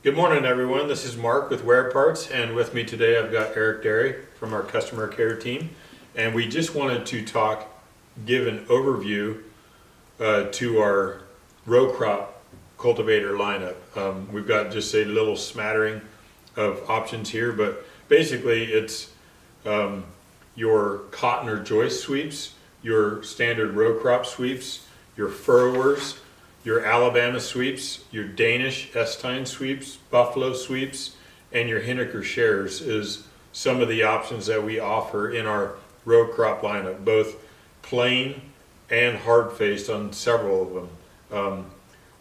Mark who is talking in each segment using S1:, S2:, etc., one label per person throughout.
S1: Good morning, everyone. This is Mark with Wear Parts, and with me today I've got Eric Derry from our customer care team. And we just wanted to give an overview to our row crop cultivator lineup. We've got just a little smattering of options here, but basically it's your cotton or joist sweeps, your standard row crop sweeps, your furrowers, your Alabama sweeps, your Danish Estine sweeps, Buffalo sweeps, and your Henniker shares is some of the options that we offer in our row crop lineup, both plain and hard-faced on several of them.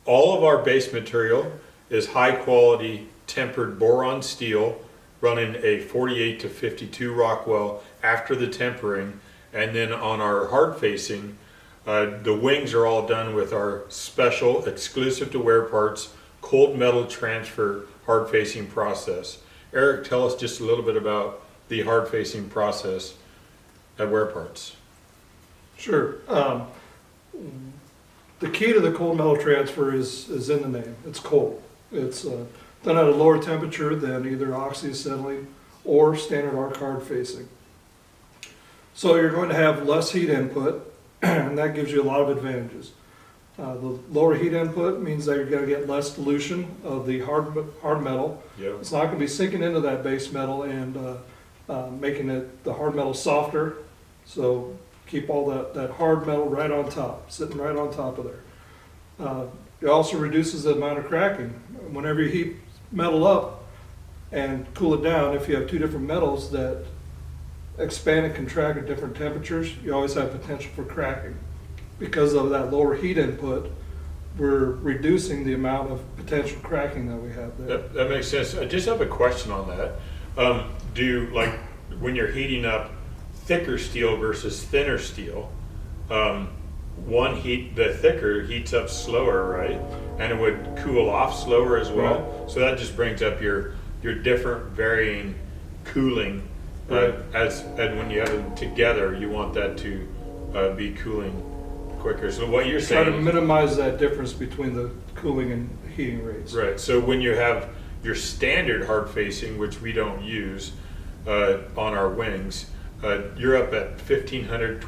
S1: All of our base material is high-quality tempered boron steel running a 48 to 52 Rockwell after the tempering, and then on our hard-facing, the wings are all done with our special exclusive to Wear Parts cold metal transfer hard facing process. Eric, tell us just a little bit about the hard facing process at Wear Parts.
S2: Sure. The key to the cold metal transfer is in the name. It's cold. It's done at a lower temperature than either oxyacetylene or standard arc hard facing. So you're going to have less heat input, and that gives you a lot of advantages. The lower heat input means that you're going to get less dilution of the hard metal.
S1: Yep.
S2: It's not going to be sinking into that base metal and making the hard metal softer. So keep all that hard metal right on top, sitting right on top of there. It also reduces the amount of cracking. Whenever you heat metal up and cool it down, if you have two different metals that expand and contract at different temperatures, you always have potential for cracking. Because of that lower heat input, we're reducing the amount of potential cracking that we have there.
S1: That makes sense. I just have a question on that. When you're heating up thicker steel versus thinner steel, the thicker heats up slower, right? And it would cool off slower as well.
S2: Right.
S1: So that just brings up your different varying cooling.
S2: Right.
S1: And when you have them together, you want that to be cooling quicker. So what you're
S2: Try to
S1: saying,
S2: minimize that difference between the cooling and heating rates.
S1: right? So when you have your standard hard facing, which we don't use on our wings, you're up at 1500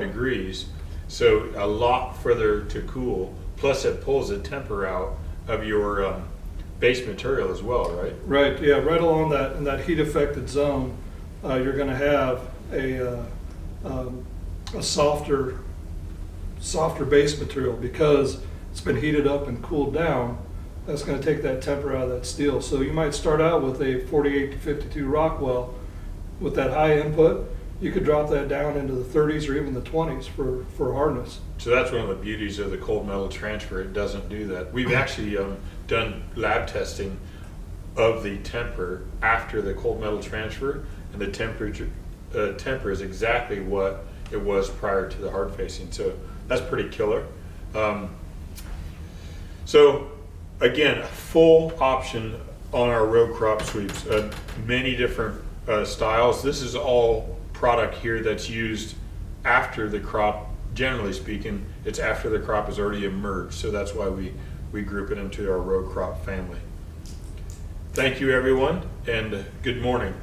S1: degrees. So a lot further to cool. Plus, it pulls the temper out of your base material as well, right?
S2: Right. Yeah. Right along that in that heat affected zone, you're going to have a softer base material because it's been heated up and cooled down. That's going to take that temper out of that steel. So you might start out with a 48 to 52 Rockwell with that high input. You could drop that down into the 30s or even the 20s for hardness.
S1: So that's one of the beauties of the cold metal transfer. It doesn't do that. We've actually done lab testing of the temper after the cold metal transfer, and the temper is exactly what it was prior to the hard facing. So that's pretty killer. So again, a full option on our row crop sweeps, many different styles. This is all product here that's used after the crop. Generally speaking, it's after the crop has already emerged, so that's why we group it into our row crop family. Thank you, everyone, and good morning.